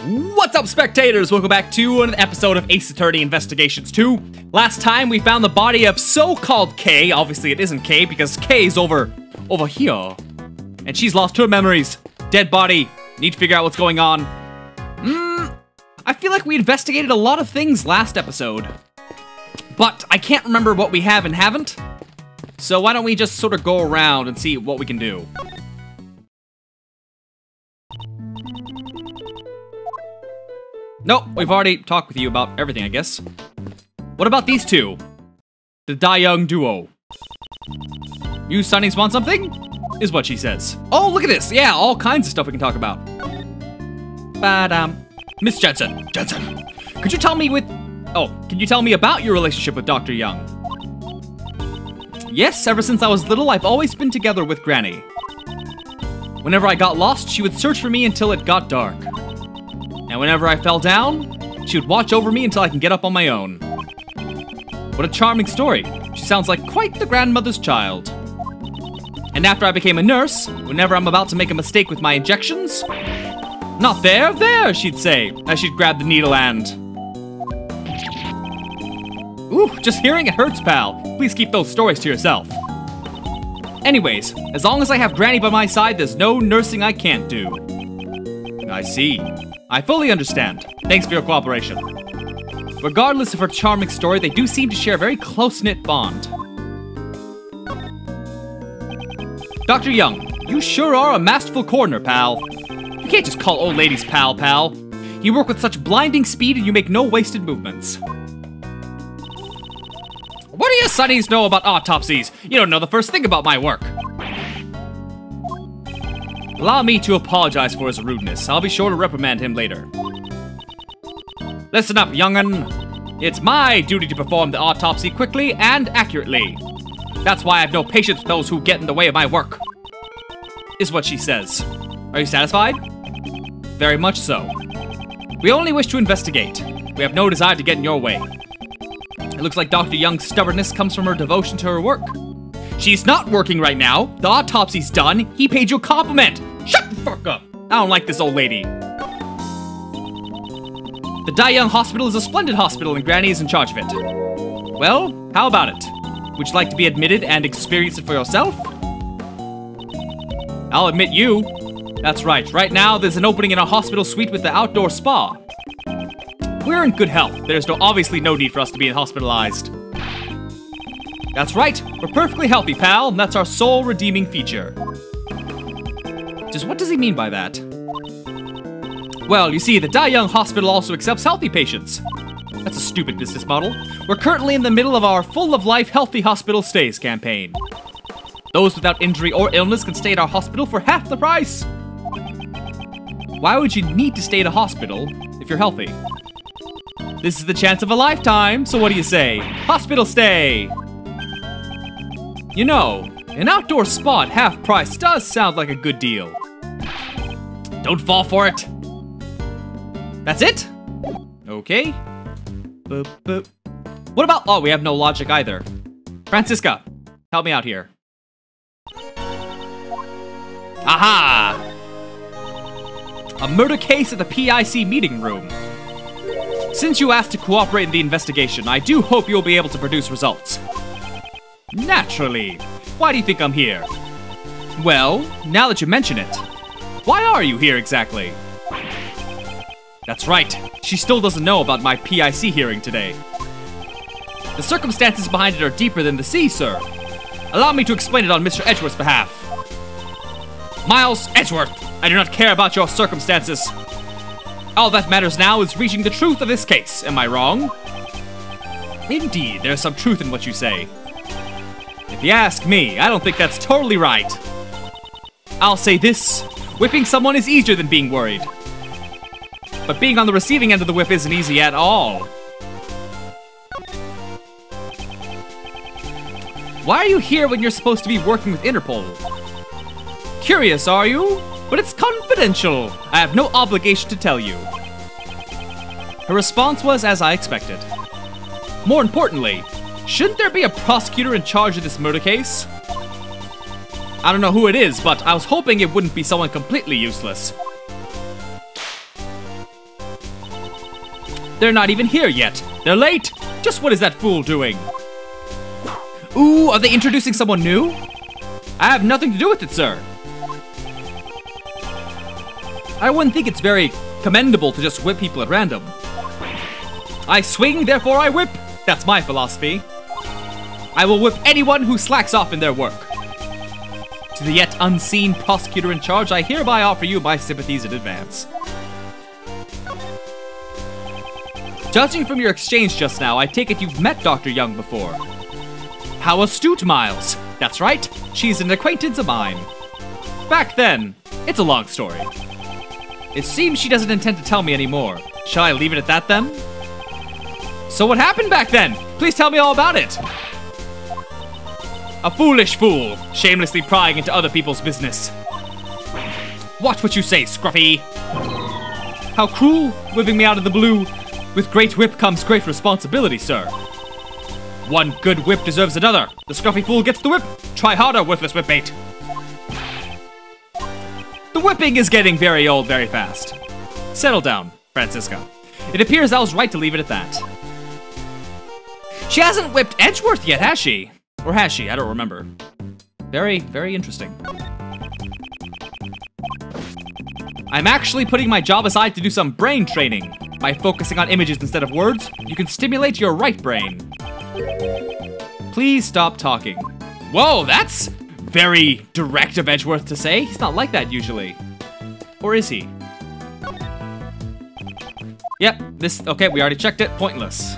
What's up, spectators? Welcome back to another episode of Ace Attorney Investigations 2. Last time we found the body of so-called K. Obviously it isn't K because K's over here. And she's lost her memories. Dead body. Need to figure out what's going on. I feel like we investigated a lot of things last episode. But I can't remember what we have and haven't. So why don't we just sort of go around and see what we can do. Nope, we've already talked with you about everything, I guess. What about these two? The Da-Young duo. You Sunnies want something? Is what she says. Oh, look at this! Yeah, all kinds of stuff we can talk about. Miss Jensen, could you tell me can you tell me about your relationship with Dr. Young? Yes, ever since I was little, I've always been together with Granny. Whenever I got lost, she would search for me until it got dark. And whenever I fell down, she would watch over me until I can get up on my own. What a charming story. She sounds like quite the grandmother's child. And after I became a nurse, whenever I'm about to make a mistake with my injections, "Not there, there," she'd say, as she'd grab the needle and... Ooh, just hearing it hurts, pal. Please keep those stories to yourself. Anyways, as long as I have Granny by my side, there's no nursing I can't do. I see. I fully understand. Thanks for your cooperation. Regardless of her charming story, they do seem to share a very close-knit bond. Dr. Young, you sure are a masterful coroner, pal. You can't just call old ladies pal. You work with such blinding speed and you make no wasted movements. What do you Sunnies know about autopsies? You don't know the first thing about my work. Allow me to apologize for his rudeness. I'll be sure to reprimand him later. Listen up, young'un. It's my duty to perform the autopsy quickly and accurately. That's why I have no patience with those who get in the way of my work. Is what she says. Are you satisfied? Very much so. We only wish to investigate. We have no desire to get in your way. It looks like Dr. Young's stubbornness comes from her devotion to her work. She's not working right now. The autopsy's done. He paid you a compliment. Shut the fuck up. I don't like this old lady. The Da-Young Hospital is a splendid hospital and Granny is in charge of it. Well, how about it? Would you like to be admitted and experience it for yourself? I'll admit you. That's right. Right now, there's an opening in a hospital suite with the outdoor spa. We're in good health. There's obviously no need for us to be hospitalized. That's right, we're perfectly healthy, pal, and that's our sole redeeming feature. Just what does he mean by that? Well, you see, the Da-Young Hospital also accepts healthy patients. That's a stupid business model. We're currently in the middle of our full-of-life healthy hospital stays campaign. Those without injury or illness can stay at our hospital for half the price. Why would you need to stay at a hospital if you're healthy? This is the chance of a lifetime, so what do you say? Hospital stay! You know, an outdoor spa at half price does sound like a good deal. Don't fall for it. That's it? Okay. Boop. What about... Oh, we have no logic either. Francisca, help me out here. Aha! A murder case at the PIC meeting room. Since you asked to cooperate in the investigation, I do hope you'll be able to produce results. Naturally. Why do you think I'm here? Well, now that you mention it, why are you here exactly? That's right. She still doesn't know about my PIC hearing today. The circumstances behind it are deeper than the sea, sir. Allow me to explain it on Mr. Edgeworth's behalf. Miles Edgeworth, I do not care about your circumstances. All that matters now is reaching the truth of this case. Am I wrong? Indeed, there's some truth in what you say. If you ask me, I don't think that's totally right. I'll say this, whipping someone is easier than being worried. But being on the receiving end of the whip isn't easy at all. Why are you here when you're supposed to be working with Interpol? Curious, are you? But it's confidential. I have no obligation to tell you. Her response was as I expected. More importantly, shouldn't there be a prosecutor in charge of this murder case? I don't know who it is, but I was hoping it wouldn't be someone completely useless. They're not even here yet. They're late. Just what is that fool doing? Ooh, are they introducing someone new? I have nothing to do with it, sir. I wouldn't think it's very commendable to just whip people at random. I swing, therefore I whip. That's my philosophy. I will whip anyone who slacks off in their work. To the yet unseen prosecutor in charge, I hereby offer you my sympathies in advance. Judging from your exchange just now, I take it you've met Dr. Young before. How astute, Miles. That's right, she's an acquaintance of mine. Back then, it's a long story. It seems she doesn't intend to tell me anymore. Shall I leave it at that then? So what happened back then? Please tell me all about it. A foolish fool, shamelessly prying into other people's business. Watch what you say, Scruffy. How cruel, whipping me out of the blue. With great whip comes great responsibility, sir. One good whip deserves another. The Scruffy fool gets the whip. Try harder, worthless whipmate. The whipping is getting very old very fast. Settle down, Francisca. It appears I was right to leave it at that. She hasn't whipped Edgeworth yet, has she? Or has she? I don't remember. Very, very interesting. I'm actually putting my job aside to do some brain training. By focusing on images instead of words, you can stimulate your right brain. Please stop talking. Whoa, that's very direct of Edgeworth to say. He's not like that usually. Or is he? Yep, okay, we already checked it. Pointless.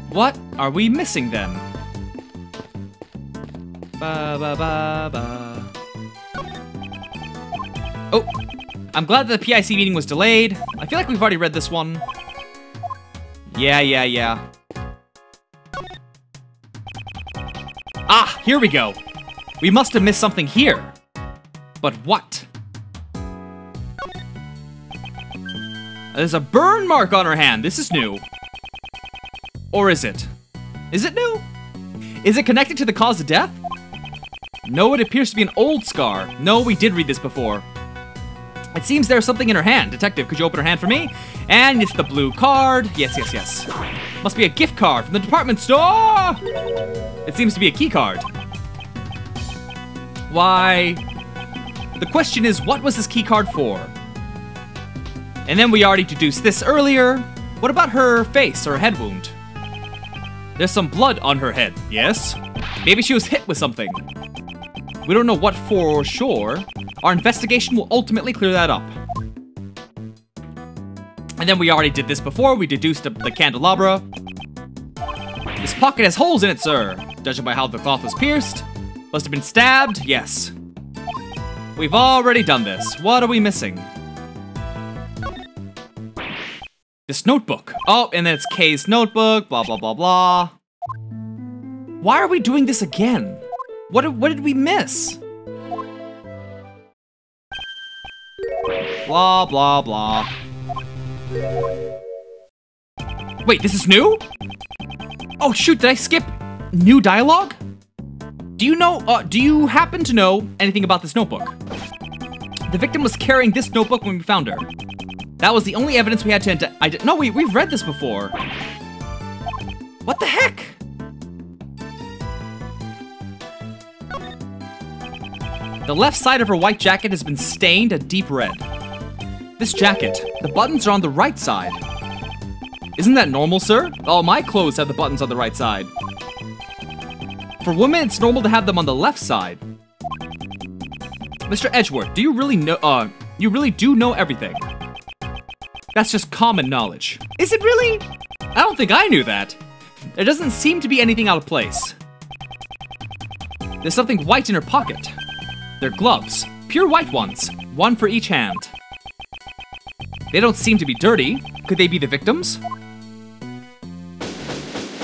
What are we missing then? Oh, I'm glad that the PIC meeting was delayed. I feel like we've already read this one. Yeah. Ah, here we go. We must have missed something here. But what? There's a burn mark on her hand. This is new. Or is it? Is it new? Is it connected to the cause of death? No, it appears to be an old scar. No, we did read this before. It seems there's something in her hand. Detective, could you open her hand for me? And it's the blue card. Yes. Must be a gift card from the department store! It seems to be a key card. Why? The question is, what was this key card for? And then we already deduced this earlier. What about her face or head wound? There's some blood on her head, yes? Maybe she was hit with something. We don't know what for sure. Our investigation will ultimately clear that up. And then we already did this before. We deduced the candelabra. This pocket has holes in it, sir. Judging by how the cloth was pierced. Must have been stabbed, yes. We've already done this. What are we missing? This notebook. Oh, and then it's Kay's notebook, blah, blah, blah, blah. Why are we doing this again? What did we miss? Blah, blah, blah. Wait, this is new? Oh, shoot, did I skip new dialogue? Do you happen to know anything about this notebook? The victim was carrying this notebook when we found her. That was the only evidence we had to no, we've read this before. What the heck? The left side of her white jacket has been stained a deep red. This jacket, the buttons are on the right side. Isn't that normal, sir? All my clothes have the buttons on the right side. For women, it's normal to have them on the left side. Mr. Edgeworth, do you really know, you really do know everything? That's just common knowledge. Is it really? I don't think I knew that. There doesn't seem to be anything out of place. There's something white in her pocket. They're gloves, pure white ones, one for each hand. They don't seem to be dirty. Could they be the victims?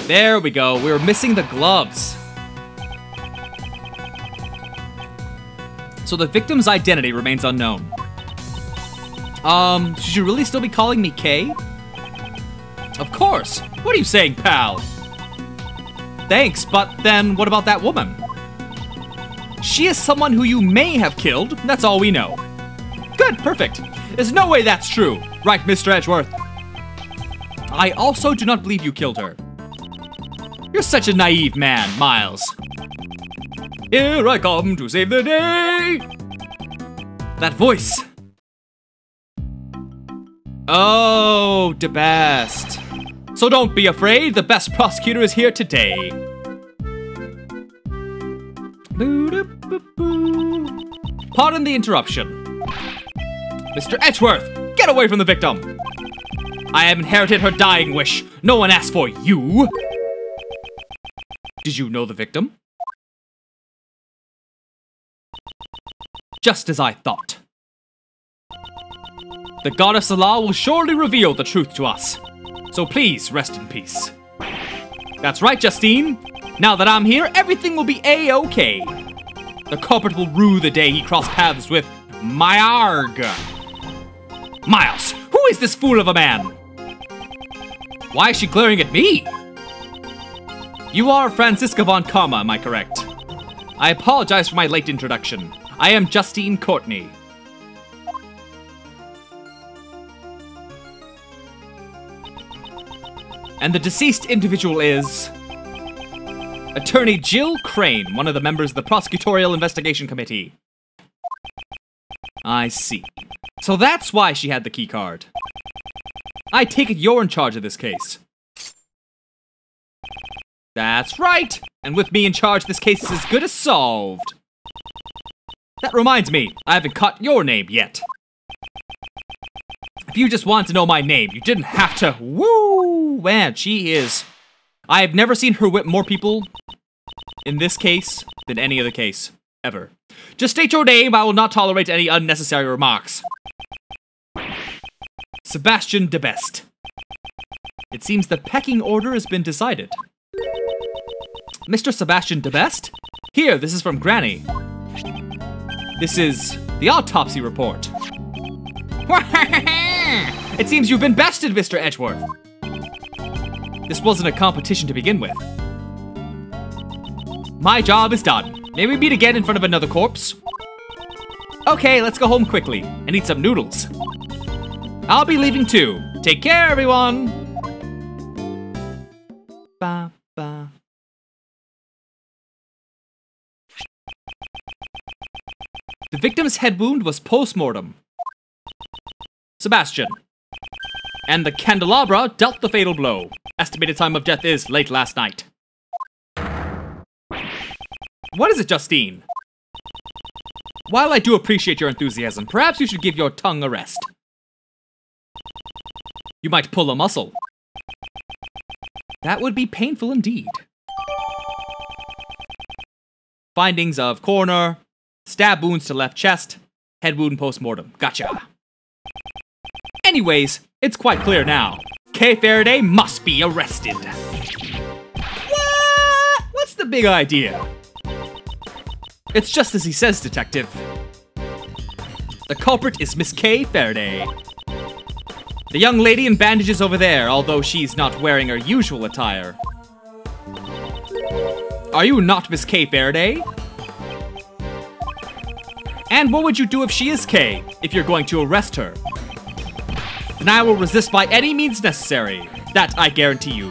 There we go, we were missing the gloves. So the victim's identity remains unknown. Should you really still be calling me Kay? Of course. What are you saying, pal? Thanks, but then what about that woman? She is someone who you may have killed. That's all we know. Good, perfect. There's no way that's true. Right, Mr. Edgeworth? I also do not believe you killed her. You're such a naive man, Miles. Here I come to save the day! That voice! Oh, the best. So don't be afraid, the best prosecutor is here today. Pardon the interruption. Mr. Edgeworth, get away from the victim! I have inherited her dying wish. No one asked for you. Did you know the victim? Just as I thought. The goddess Allah will surely reveal the truth to us. So please, rest in peace. That's right, Justine. Now that I'm here, everything will be A-okay. The culprit will rue the day he crossed paths with Myarg. Miles, who is this fool of a man? Why is she glaring at me? You are Franziska von Karma, am I correct? I apologize for my late introduction. I am Justine Courtney. And the deceased individual is... Attorney Jill Crane, one of the members of the Prosecutorial Investigation Committee. I see. So that's why she had the key card. I take it you're in charge of this case. That's right! And with me in charge, this case is as good as solved. That reminds me, I haven't caught your name yet. If you just want to know my name, you didn't have to. Woo! Man, she is. I have never seen her whip more people in this case than any other case, ever. Just state your name, I will not tolerate any unnecessary remarks. Sebastian de Best. It seems the pecking order has been decided. Mr. Sebastian de Best? Here, this is from Granny. This is the autopsy report. It seems you've been bested, Mr. Edgeworth. This wasn't a competition to begin with. My job is done. May we meet again in front of another corpse? Okay, let's go home quickly and eat some noodles. I'll be leaving too. Take care, everyone! Ba, ba. The victim's head wound was post-mortem. Sebastian. And the candelabra dealt the fatal blow. Estimated time of death is late last night. What is it, Justine? While I do appreciate your enthusiasm, perhaps you should give your tongue a rest. You might pull a muscle. That would be painful indeed. Findings of coroner, stab wounds to left chest, head wound post-mortem. Gotcha. Anyways, it's quite clear now. Kay Faraday must be arrested. What? What's the big idea? It's just as he says, Detective. The culprit is Miss Kay Faraday. The young lady in bandages over there, although she's not wearing her usual attire. Are you not Miss Kay Faraday? And what would you do if she is Kay, if you're going to arrest her? Then I will resist by any means necessary. That I guarantee you.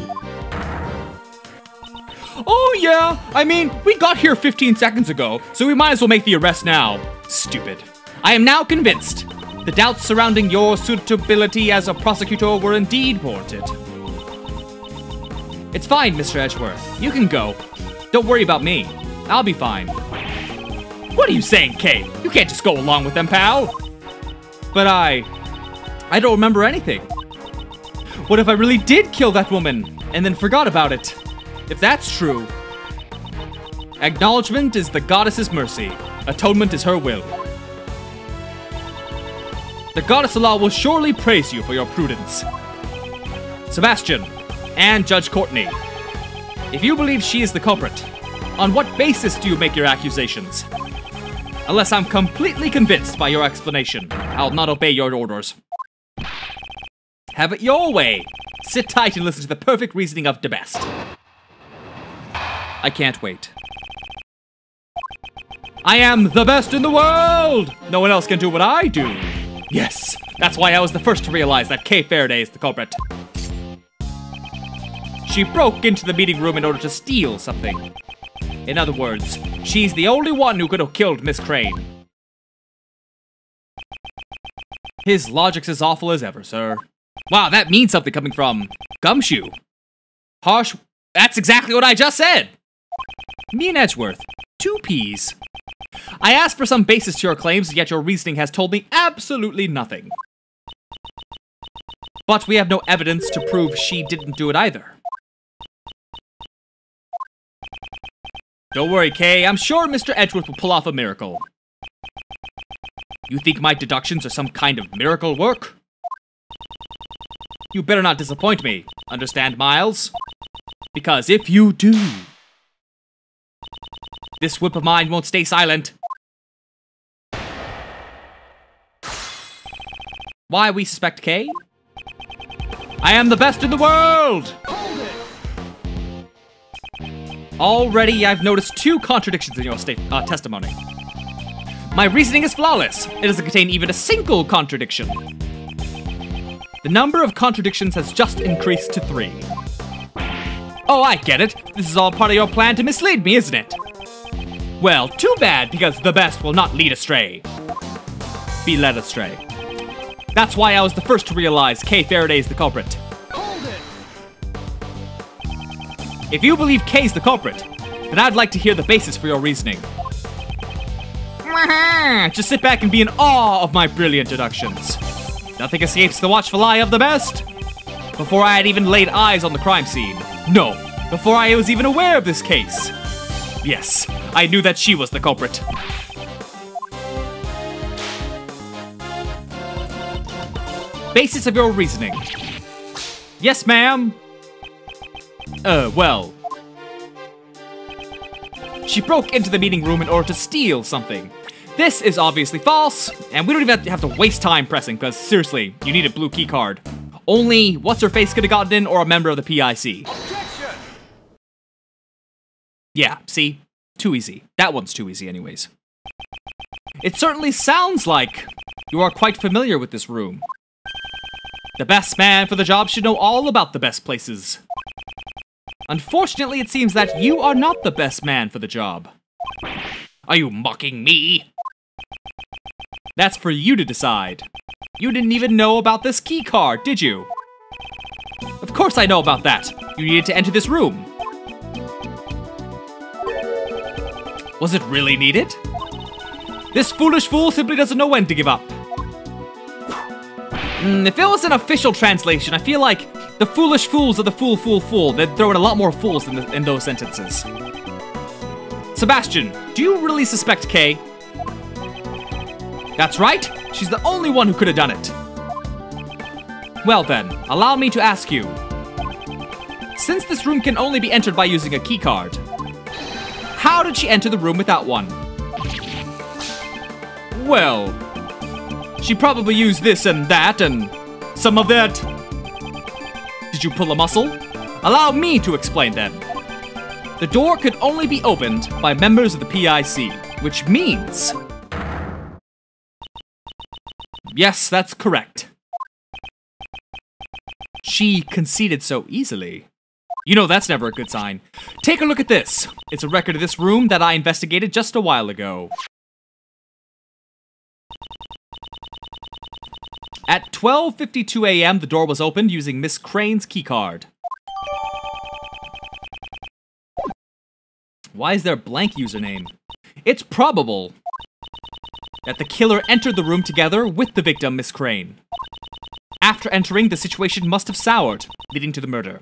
Oh yeah, I mean, we got here 15 seconds ago, so we might as well make the arrest now. Stupid. I am now convinced. The doubts surrounding your suitability as a prosecutor were indeed warranted. It's fine, Mr. Edgeworth. You can go. Don't worry about me. I'll be fine. What are you saying, Kay? You can't just go along with them, pal. But I don't remember anything. What if I really did kill that woman and then forgot about it? If that's true, acknowledgement is the goddess's mercy. Atonement is her will. The goddess Allah will surely praise you for your prudence. Sebastian, and Judge Courtney, if you believe she is the culprit, on what basis do you make your accusations? Unless I'm completely convinced by your explanation, I'll not obey your orders. Have it your way. Sit tight and listen to the perfect reasoning of the best. I can't wait. I am the best in the world! No one else can do what I do. Yes, that's why I was the first to realize that Kay Faraday is the culprit. She broke into the meeting room in order to steal something. In other words, she's the only one who could have killed Miss Crane. His logic's as awful as ever, sir. Wow, that means something coming from Gumshoe. Harsh. That's exactly what I just said. Me and Edgeworth. 2 peas. I asked for some basis to your claims, yet your reasoning has told me absolutely nothing. But we have no evidence to prove she didn't do it either. Don't worry, Kay. I'm sure Mr. Edgeworth will pull off a miracle. You think my deductions are some kind of miracle work? You better not disappoint me. Understand, Miles? Because if you do, this whip of mine won't stay silent. Why we suspect Kay? I am the best in the world! Already, I've noticed 2 contradictions in your testimony. My reasoning is flawless. It doesn't contain even a single contradiction. The number of contradictions has just increased to 3. Oh, I get it. This is all part of your plan to mislead me, isn't it? Well, too bad, because the best will not lead astray. Be led astray. That's why I was the first to realize Kay Faraday is the culprit. If you believe Kay's the culprit, then I'd like to hear the basis for your reasoning. Just sit back and be in awe of my brilliant deductions. Nothing escapes the watchful eye of the best. Before I had even laid eyes on the crime scene. No, before I was even aware of this case. Yes, I knew that she was the culprit. Basis of your reasoning. Yes, ma'am. Well. She broke into the meeting room in order to steal something. This is obviously false, and we don't even have to waste time pressing, because seriously, you need a blue key card. Only what's-her-face could have gotten in, or a member of the PIC. Objection! Yeah, see? Too easy. That one's too easy anyways. It certainly sounds like you are quite familiar with this room. The best man for the job should know all about the best places. Unfortunately, it seems that you are not the best man for the job. Are you mocking me? That's for you to decide. You didn't even know about this key card, did you? Of course I know about that. You needed to enter this room. Was it really needed? This foolish fool simply doesn't know when to give up. If it was an official translation, I feel like the foolish fools are the fool. They'd throw in a lot more fools in those sentences. Sebastian, do you really suspect Kay? That's right. She's the only one who could have done it. Well then, allow me to ask you. Since this room can only be entered by using a keycard, how did she enter the room without one? Well, she probably used this and that and some of that. Did you pull a muscle? Allow me to explain then. The door could only be opened by members of the PIC, which means... Yes, that's correct. She conceded so easily. You know that's never a good sign. Take a look at this. It's a record of this room that I investigated just a while ago. At 12:52 a.m., the door was opened using Miss Crane's keycard. Why is there a blank username? It's probable that the killer entered the room together with the victim, Miss Crane. After entering, the situation must have soured, leading to the murder.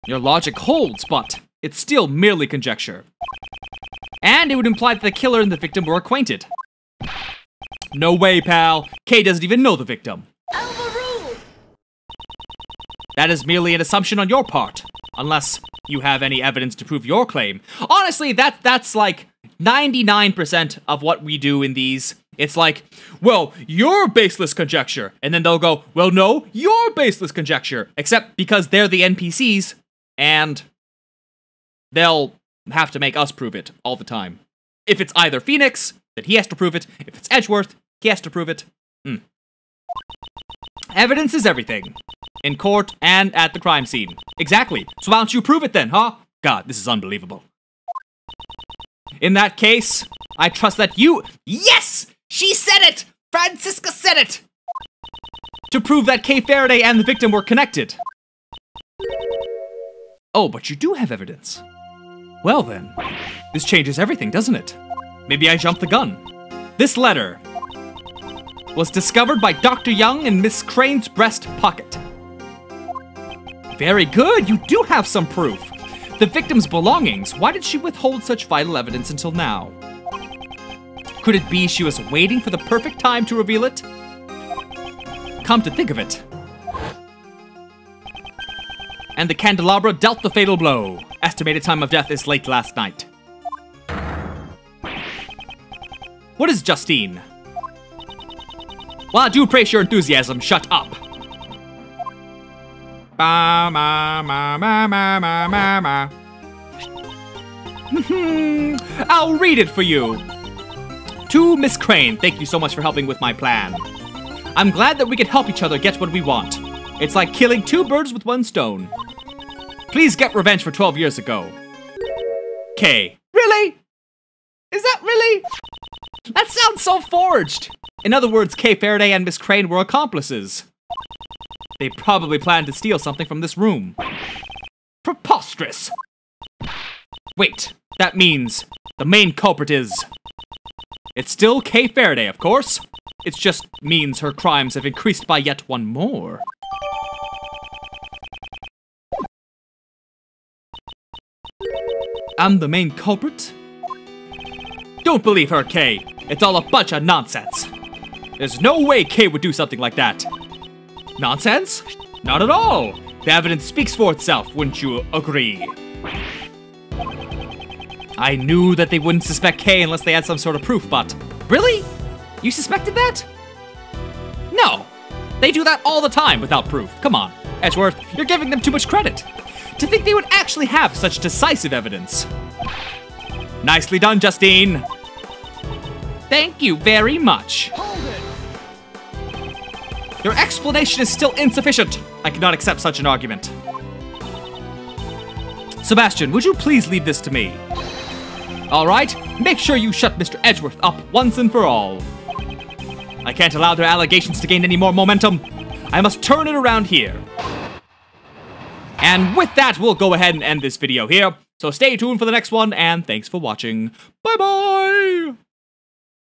Your logic holds, but it's still merely conjecture. And it would imply that the killer and the victim were acquainted. No way, pal. Kay doesn't even know the victim. That is merely an assumption on your part, unless you have any evidence to prove your claim. Honestly, that's like 99% of what we do in these. It's like, well, your baseless conjecture. And then they'll go, well, no, your baseless conjecture. Except because they're the NPCs, and they'll have to make us prove it all the time. If it's either Phoenix, then he has to prove it. If it's Edgeworth, he has to prove it. And Evidence is everything. In court and at the crime scene. Exactly. So why don't you prove it then, huh? God, this is unbelievable. In that case, I trust that you... Yes! She said it! Francisca said it! To prove that Kay Faraday and the victim were connected. Oh, but you do have evidence. Well then, this changes everything, doesn't it? Maybe I jumped the gun. This letter was discovered by Dr. Young in Miss Crane's breast pocket. Very good, you do have some proof. The victim's belongings, why did she withhold such vital evidence until now? Could it be she was waiting for the perfect time to reveal it? Come to think of it. And the candelabra dealt the fatal blow. Estimated time of death is late last night. What is Justine? While I do praise your enthusiasm, shut up. Ba ma ma ma ma ma ma ma. I'll read it for you. To Miss Crane, thank you so much for helping with my plan. I'm glad that we can help each other get what we want. It's like killing 2 birds with 1 stone. Please get revenge for 12 years ago. K. Really? Is that really? That sounds so forged. In other words, Kay Faraday and Miss Crane were accomplices. They probably planned to steal something from this room. Preposterous. Wait, that means the main culprit is... It's still Kay Faraday, of course. It just means her crimes have increased by yet 1 more. I'm the main culprit? Don't believe her, Kay. It's all a bunch of nonsense. There's no way Kay would do something like that. Nonsense? Not at all. The evidence speaks for itself, wouldn't you agree? I knew that they wouldn't suspect Kay unless they had some sort of proof, but... Really? You suspected that? No. They do that all the time without proof. Come on, Edgeworth, you're giving them too much credit. To think they would actually have such decisive evidence. Nicely done, Justine. Thank you very much. Hold it. Your explanation is still insufficient. I cannot accept such an argument. Sebastian, would you please leave this to me? All right, make sure you shut Mr. Edgeworth up once and for all. I can't allow their allegations to gain any more momentum. I must turn it around here. And with that, we'll go ahead and end this video here. So stay tuned for the next one, and thanks for watching. Bye-bye!